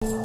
Paranoid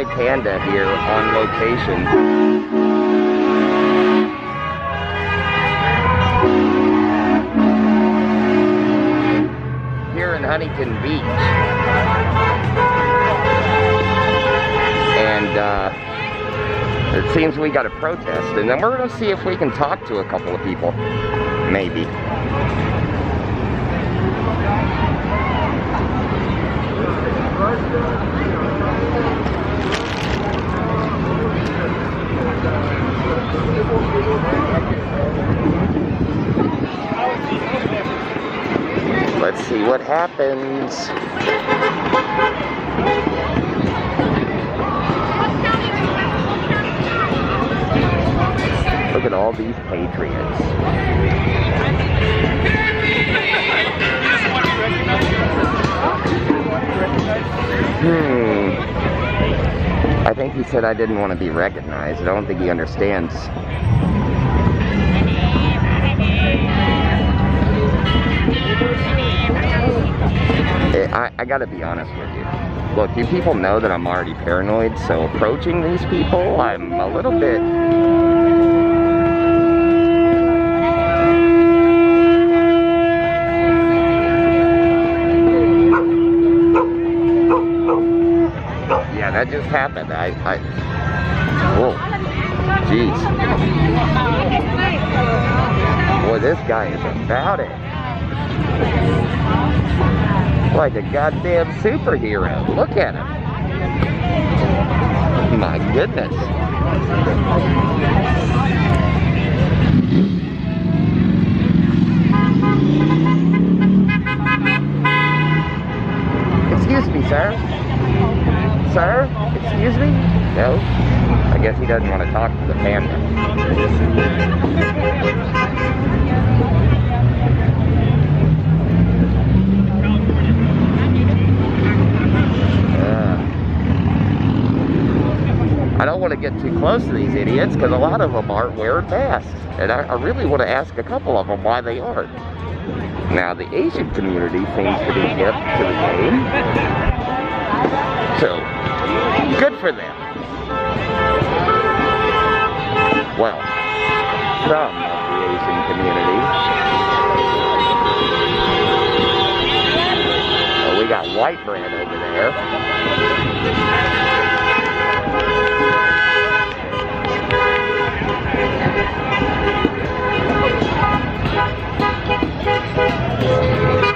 Panda here on location. Here in Huntington Beach. And it seems we got a protest. And then we're going to see if we can talk to a couple of people. Maybe. Let's see what happens. Look at all these patriots. I think he said I didn't want to be recognized. I don't think he understands. I gotta be honest with you. Look, you people know that I'm already paranoid, so approaching these people, I'm a little bit... Yeah, that just happened. Whoa. Jeez. Boy, this guy is about it. Like a goddamn superhero. Look at him. My goodness. Excuse me, sir. Sir? Excuse me? No? I guess he doesn't want to talk to the Panda. I don't want to get too close to these idiots because a lot of them aren't wearing masks. And I really want to ask a couple of them why they aren't. Now, the Asian community seems to be hip to the game. So, good for them. Well, some of the Asian community. Well, we got white bread over there.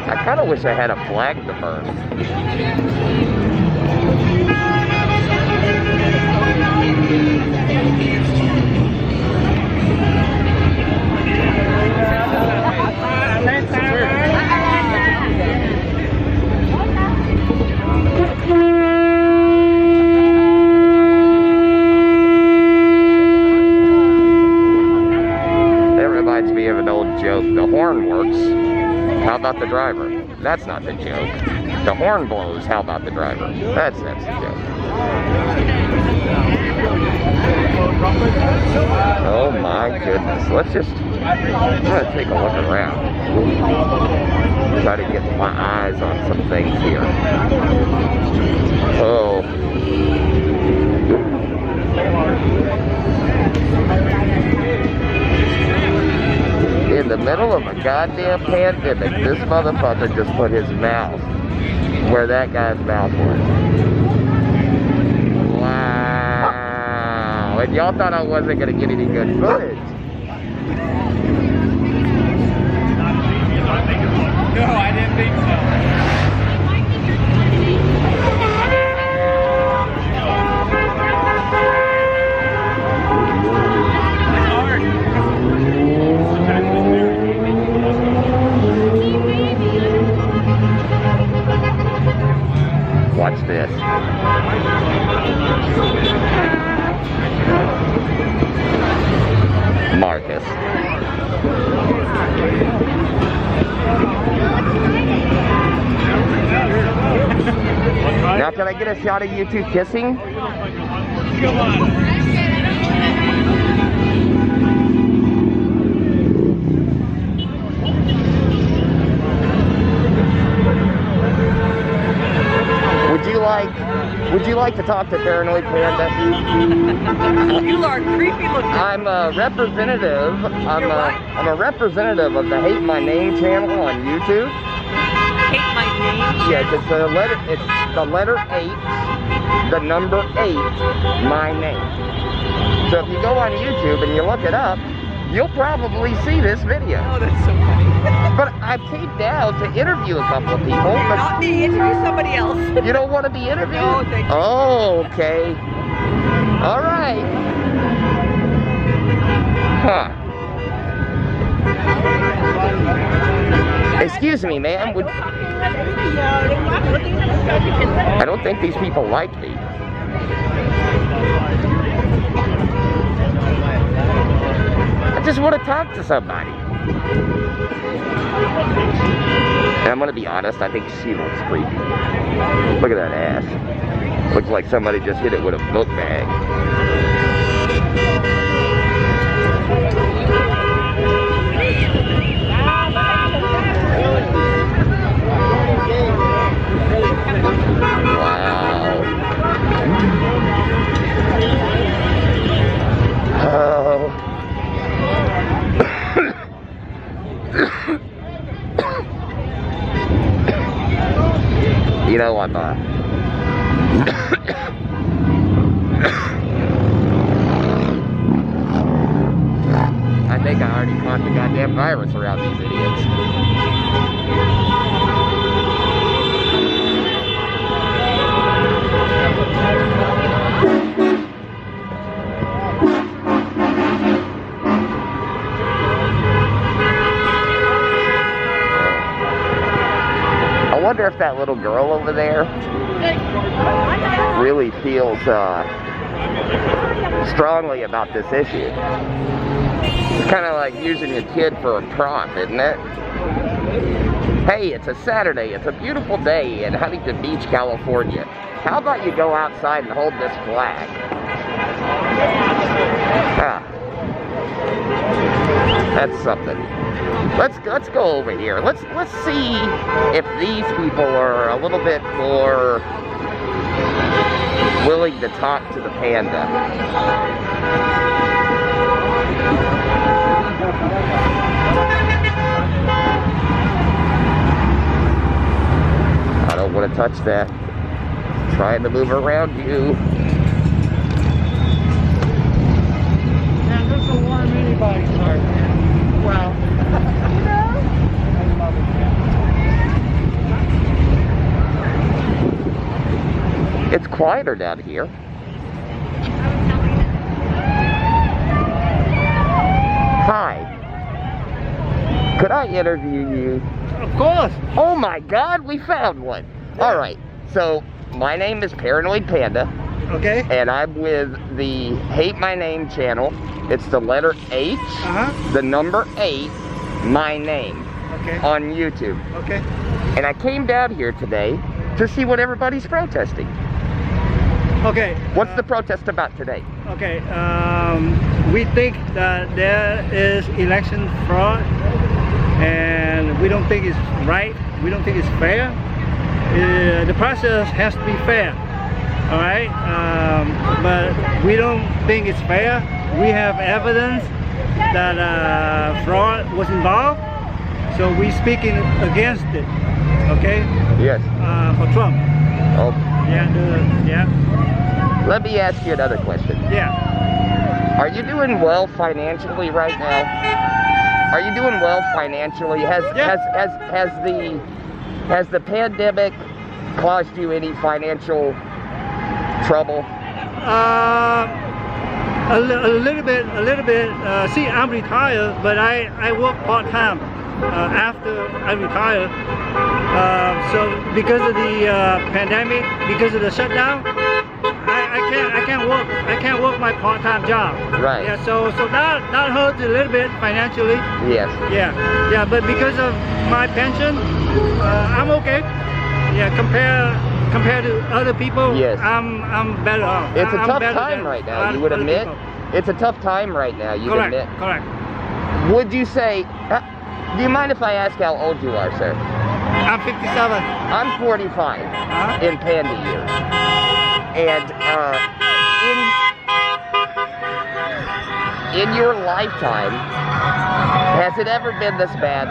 I kind of wish I had a flag to burn. That reminds me of an old joke. The horn works. How about the driver? That's not the joke. The horn blows. How about the driver? That's the joke. Oh my goodness. Let's just... I'm going to take a look around. Try to get my eyes on some things here. Oh. In the middle of a goddamn pandemic, this motherfucker just put his mouth where that guy's mouth was. Wow. And y'all thought I wasn't going to get any good footage. No, I didn't think so. Watch this. Marcus. Now, can I get a shot of you two kissing? Come on. Would you like to talk to Paranoid Panda? You are creepy looking. I'm a representative. I'm a representative of the Hate My Name channel on YouTube. Hate my name? Yes, it's the letter H, the number 8, my name. So if you go on YouTube and you look it up, you'll probably see this video. Oh, that's so funny. But I came down to interview a couple of people. But Not me, interview somebody else. you don't want to be interviewed? No, thank you. Oh, okay. All right. Huh. Excuse me, ma'am. I don't think these people like me. I just want to talk to somebody. And I'm going to be honest, I think she looks creepy. Look at that ass. Looks like somebody just hit it with a book bag. Wow. Oh. You know, I'm I think I already caught the goddamn virus around these idiots. I wonder if that little girl over there really feels strongly about this issue. It's kind of like using your kid for a prop, isn't it? Hey, it's a Saturday. It's a beautiful day in Huntington Beach, California. How about you go outside and hold this flag? Ah, that's something. Let's go over here. Let's see if these people are a little bit more willing to talk to the panda. I don't want to touch that. Trying to move around you. Man, this is a warm anybody's heart, man. Wow. I love it. It's quieter down here. Hi. Could I interview you? Of course. Oh my God, we found one. All right. So my name is Paranoid Panda. Okay. And I'm with the Hate My Name channel. It's the letter H, the number 8, my name, on YouTube. Okay. And I came down here today to see what everybody's protesting. Okay. What's the protest about today? Okay. We think that there is election fraud, and we don't think it's right. We don't think it's fair. The process has to be fair. All right, but we don't think it's fair. We have evidence that fraud was involved, so we're speaking against it. Okay? Yes. For Trump. Oh. Yeah. Let me ask you another question. Yeah. Are you doing well financially right now? Are you doing well financially? Has the pandemic caused you any financial trouble? A little bit. See, I'm retired, but I work part-time after I retire. So because of the pandemic, because of the shutdown, I can't work my part-time job. Right. Yeah. So that hurts a little bit financially. Yes. Yeah. But because of my pension, I'm okay. Yeah. compared to other people, Yes. I'm better off. It's a I'm tough better time than right now. You would other admit. people. It's a tough time right now. You Correct, admit. correct. Would you say? Do you mind if I ask how old you are, sir? I'm 57. I'm 45 in Panda years, and in your lifetime, has it ever been this bad?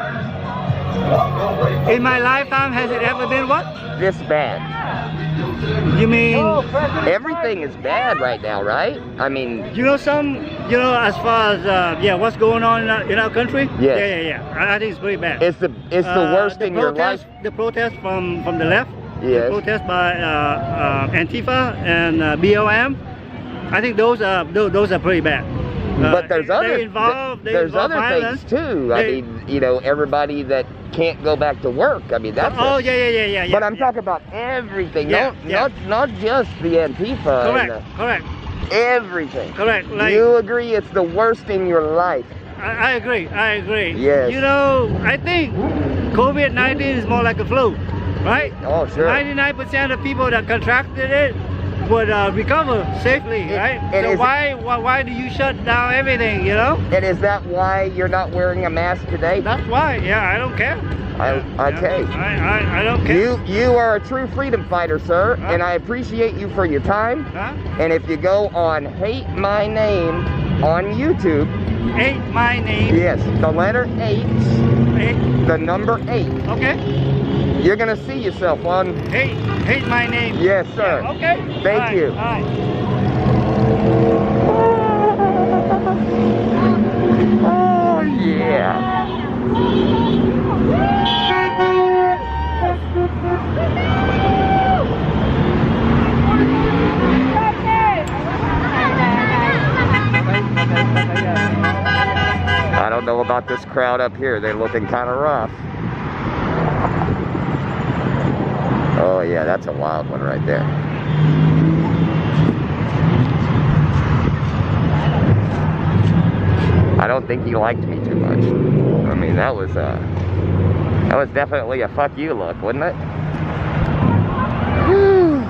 In my lifetime, has it ever been what? This bad? You mean? Everything is bad right now, right? I mean, You know as far as what's going on in our country? Yes. Yeah. I think it's very bad. it's the worst in your life. The protest from the left. Yes. The protest by Antifa and BLM. I think those are pretty bad. But there's other they involve things violence. too. I mean, you know, everybody that can't go back to work. I mean, that's yeah. But I'm talking about everything, Yeah, not just the Antifa. Correct. Everything. Correct. Like, You agree it's the worst in your life? I agree. Yes. You know, I think COVID-19 is more like a flu, right? Oh, sure. 99% of people that contracted it would recover safely, right? and So is why do you shut down everything, you know? And is that why you're not wearing a mask today? That's why. Yeah, I don't care. Okay. I don't care. You are a true freedom fighter, sir, and I appreciate you for your time. And if you go on Hate My Name on YouTube. Hate My Name. Yes, the letter 8, the number 8. Okay. You're gonna see yourself on. Hate My Name. Yes, sir. Yeah, okay. Thank you. All right. Oh yeah. I don't know about this crowd up here. They're looking kind of rough. Oh yeah, that's a wild one right there. I don't think he liked me too much. I mean, that was definitely a fuck you look, wasn't it? Whew.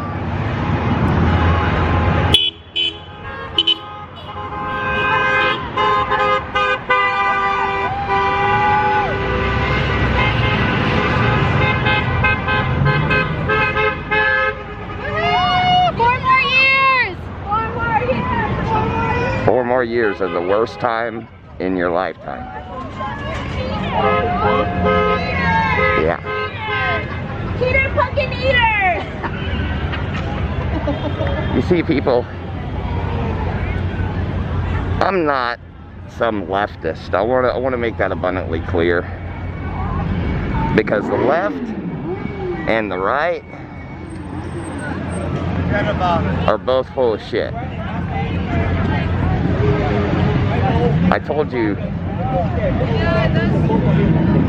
4 more years of the worst time in your lifetime. Yeah. Peter fucking eater! You see, people, I'm not some leftist. I want to make that abundantly clear. Because the left and the right are both full of shit. I told you,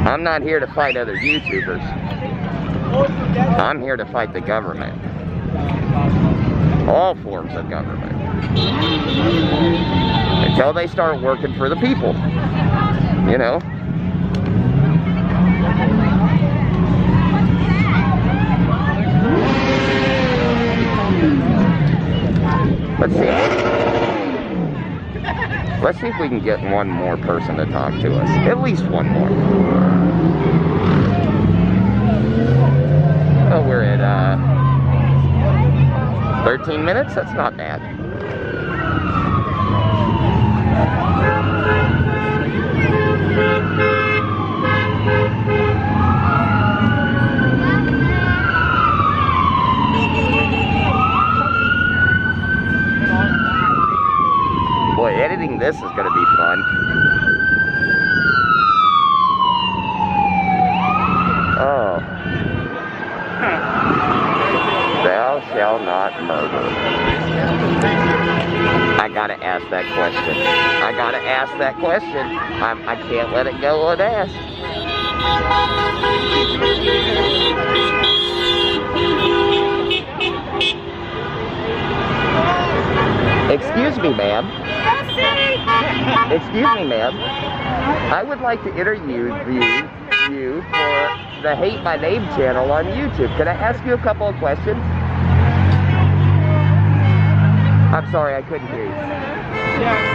I'm not here to fight other YouTubers. I'm here to fight the government. All forms of government. Until they start working for the people. You know? Let's see if we can get one more person to talk to us. At least one more. Oh, we're at 13 minutes? That's not bad. Boy, editing this is going to be fun. Oh. Thou shalt not murder. I gotta ask that question. I gotta ask that question. I can't let it go unasked. Excuse me, ma'am. Excuse me, ma'am. I would like to interview you for the Hate My Name channel on YouTube. Can I ask you a couple of questions? I'm sorry, I couldn't hear you.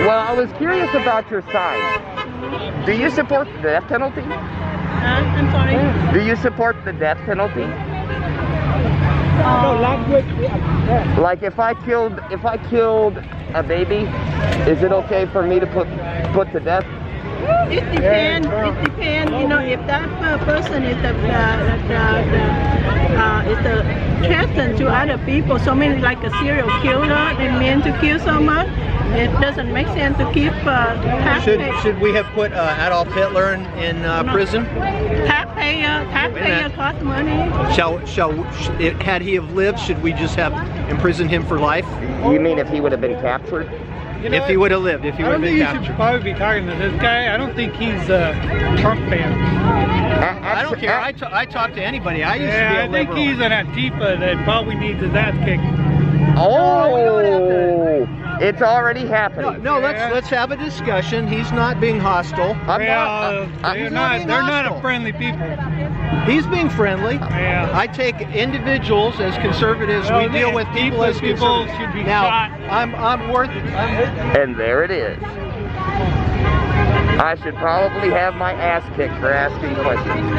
Well, I was curious about your sign. Do you support the death penalty? I'm sorry. Do you support the death penalty? Like if I killed a baby, is it okay for me to put to death? It depends. It depends. You know, if that person is the threaten to other people, so many like a serial killer, they mean to kill someone. It doesn't make sense to keep Should we have put Adolf Hitler in prison? Taxpayer cost money. Had he have lived, should we just have imprisoned him for life? You mean if he would have been captured? If he would have lived, if he would have been You captured. should probably be talking to this guy. I don't think he's a Trump fan. I don't care. I talk to anybody. I used to be a I think liberal. he's an Antifa that probably needs his ass kicked. Oh, it's already happening. No, let's have a discussion. He's not being hostile. They're not a friendly people. He's being friendly. Yeah. I take individuals as conservatives. We deal with people as people conservatives. should be Now, shot. I'm worth it. And there it is. I should probably have my ass kicked for asking questions.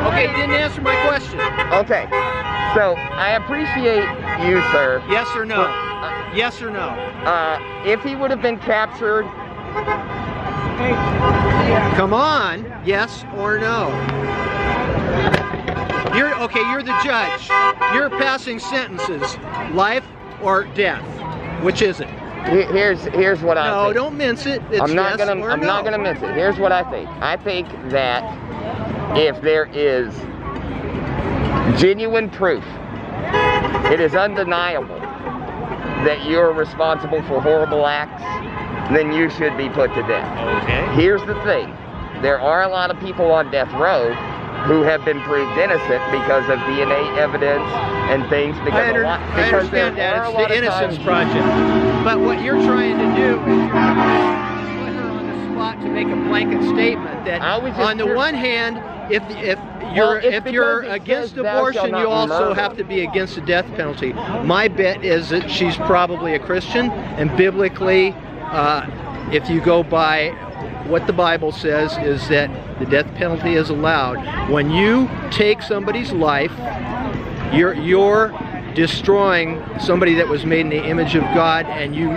Okay, you didn't answer my question. Okay, so I appreciate you, sir. Yes or no? Yes or no? If he would have been captured, Come on, yes or no? You're the judge. You're passing sentences, life or death. Which is it? here's what I think. No, don't mince it. It's I'm not yes gonna or I'm no. not gonna miss it. Here's what I think. I think that if there is genuine proof, it is undeniable that you're responsible for horrible acts, then you should be put to death. Okay. Here's the thing. There are a lot of people on death row who have been proved innocent because of DNA evidence and things. I understand that. It's the Innocence Project. But what you're trying to do is you're put her on the spot to make a blanket statement that on the one hand, if you're against abortion, you also have to be against the death penalty. My bet is that she's probably a Christian, and biblically, if you go by what the Bible says, is that the death penalty is allowed. When you take somebody's life, you're destroying somebody that was made in the image of God, and you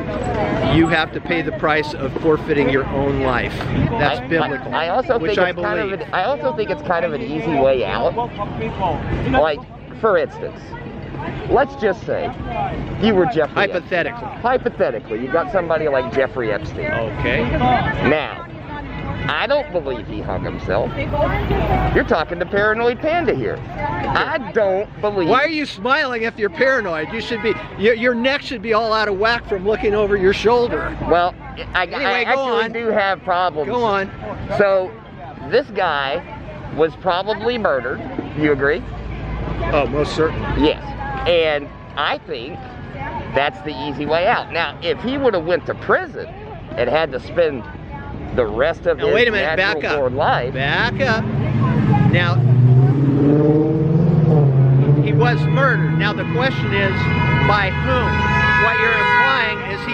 have to pay the price of forfeiting your own life. That's biblical. I also think I also think it's kind of an easy way out. Like, for instance, let's just say you were Jeffrey. Hypothetically. Hypothetically, you got somebody like Jeffrey Epstein. Okay. Now, I don't believe he hung himself. You're talking to Paranoid Panda here. I don't believe. Why are you smiling if you're paranoid? You should be. Your neck should be all out of whack from looking over your shoulder. Well, I Anyway, go actually on. do have problems. Go on. So, this guy was probably murdered. Do you agree? Oh, most certainly. Yes. And I think that's the easy way out. Now, if he would have went to prison and had to spend the rest of his Wait a minute, natural back up. born life. Back up. Now, he was murdered. Now the question is, by whom? What you're implying is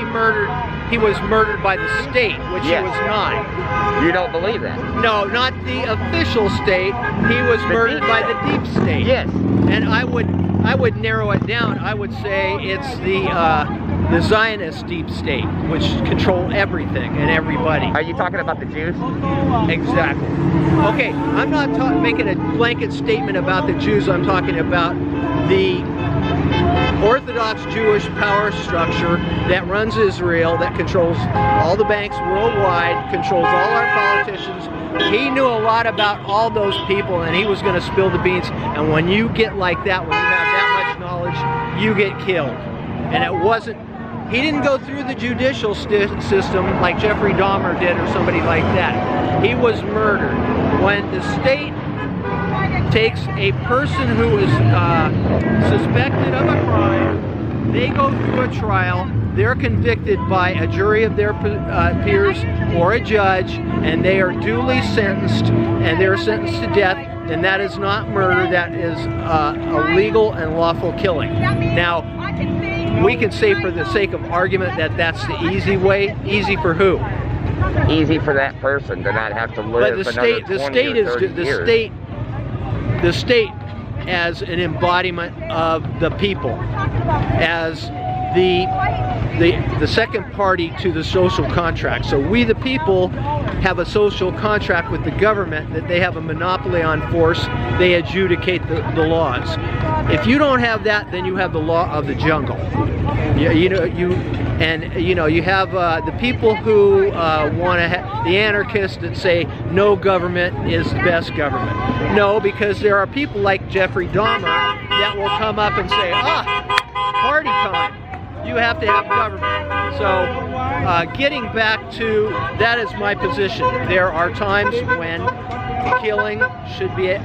he was murdered by the state, which Yes. he was not. You don't believe that? No, not the official state. He was murdered by the deep state. Yes. And I would narrow it down. I would say it's the Zionist deep state, which control everything and everybody. Are you talking about the Jews? Exactly. Okay, I'm not making a blanket statement about the Jews. I'm talking about the Orthodox Jewish power structure that runs Israel, that controls all the banks worldwide, controls all our politicians. He knew a lot about all those people, and he was going to spill the beans. And when you get like that, when you have that much knowledge, you get killed. And it wasn't, he didn't go through the judicial system like Jeffrey Dahmer did or somebody like that. He was murdered. When the state takes a person who is suspected of a crime, they go through a trial, they're convicted by a jury of their peers or a judge, and they are duly sentenced, and they're sentenced to death. then that is not murder. That is illegal and lawful killing. Now, we can say for the sake of argument that that's the easy way. Easy for who? Easy for that person to not have to live But the another state, 20 the state or is 30 the years. state. The state as an embodiment of the people, as the second party to the social contract. So we the people have a social contract with the government that they have a monopoly on force. They adjudicate the laws. If you don't have that, then you have the law of the jungle. You have the people who want to have the anarchists that say no government is the best government. No, because there are people like Jeffrey Dahmer that will come up and say, party time. You have to have government. So getting back to that is my position. There are times when killing should be,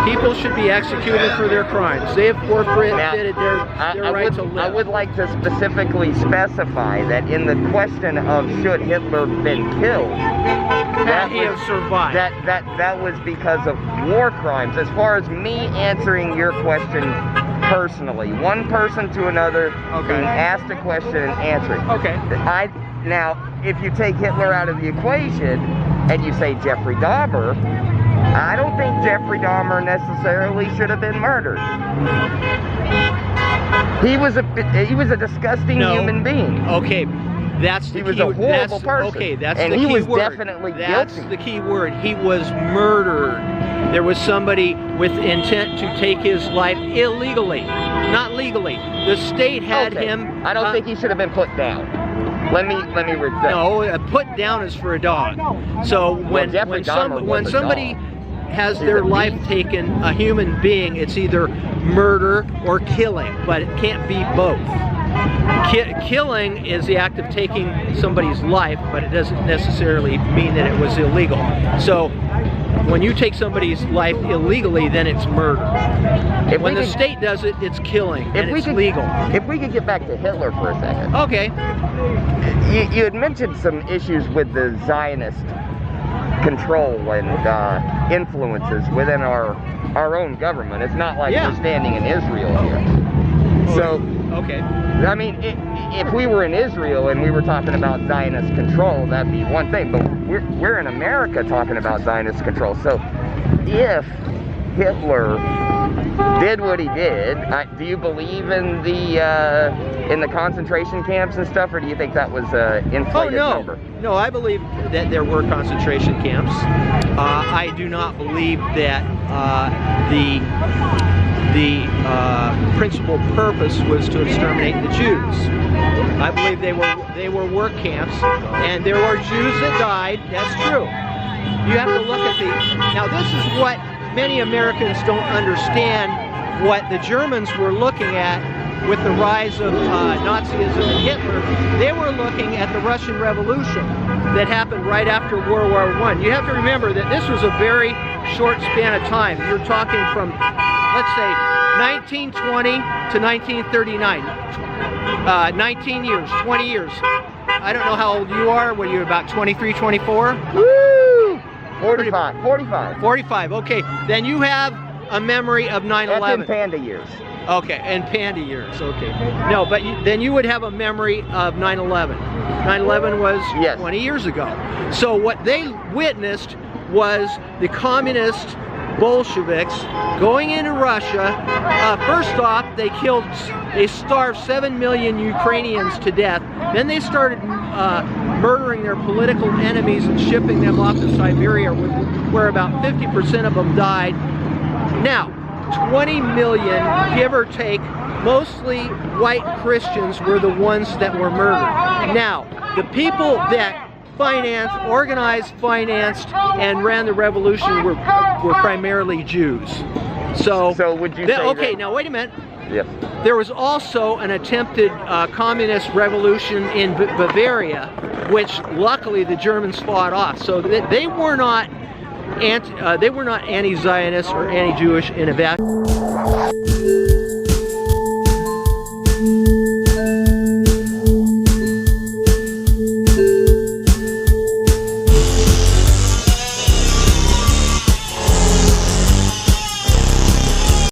people should be executed for their crimes. They have forfeited their right to live. I would like to specifically specify that in the question of should Hitler have been killed, that he has survived. That was because of war crimes. As far as me answering your question personally, one person to another, being asked a question and answering. Okay. Now, if you take Hitler out of the equation and you say Jeffrey Dahmer, I don't think Jeffrey Dahmer necessarily should have been murdered. He was a disgusting human being. Okay, that's the key. He was a horrible person. Okay, that's and the key he was word. definitely That's guilty. the key word. He was murdered. There was somebody with intent to take his life illegally, not legally. The state had him. I don't think he should have been put down. Let me read that. No, put down is for a dog. So when somebody has their life taken, a human being, it's either murder or killing, but it can't be both. Killing is the act of taking somebody's life, but it doesn't necessarily mean that it was illegal. So when you take somebody's life illegally, then it's murder. When the state does it, it's killing, and it's legal. If we could get back to Hitler for a second. Okay. You had mentioned some issues with the Zionist control and influences within our own government. It's not like we're standing in Israel here. So, I mean, if we were in Israel and we were talking about Zionist control, that'd be one thing. But we're in America talking about Zionist control. So, if Hitler did what he did, do you believe in the concentration camps and stuff, or do you think that was an inflated number? No, I believe that there were concentration camps. I do not believe that the principal purpose was to exterminate the Jews. I believe they were work camps, and there were Jews that died. That's true. You have to look at now this is what many Americans don't understand, what the Germans were looking at with the rise of Nazism and Hitler. They were looking at the Russian Revolution that happened right after World War I. You have to remember that this was a very short span of time. You're talking from, let's say, 1920 to 1939. 19 years, 20 years. I don't know how old you are. Were you about 23, 24? Woo! 45. 45, okay. Then you have a memory of 9/11. That's in Panda years. Okay, and Panda years, okay. No, but then you would have a memory of 9/11. 9/11 was 20 years ago. So what they witnessed was the communist Bolsheviks going into Russia. First off, they starved 7 million Ukrainians to death. Then they started murdering their political enemies and shipping them off to Siberia, where about 50% of them died. Now, 20 million, give or take, mostly white Christians were the ones that were murdered. Now, the people that organized, financed, and ran the revolution were primarily Jews. So would you say okay, now wait a minute. Yes. There was also an attempted communist revolution in Bavaria, which luckily the Germans fought off. So they were not anti-Zionist or anti-Jewish in a vacuum.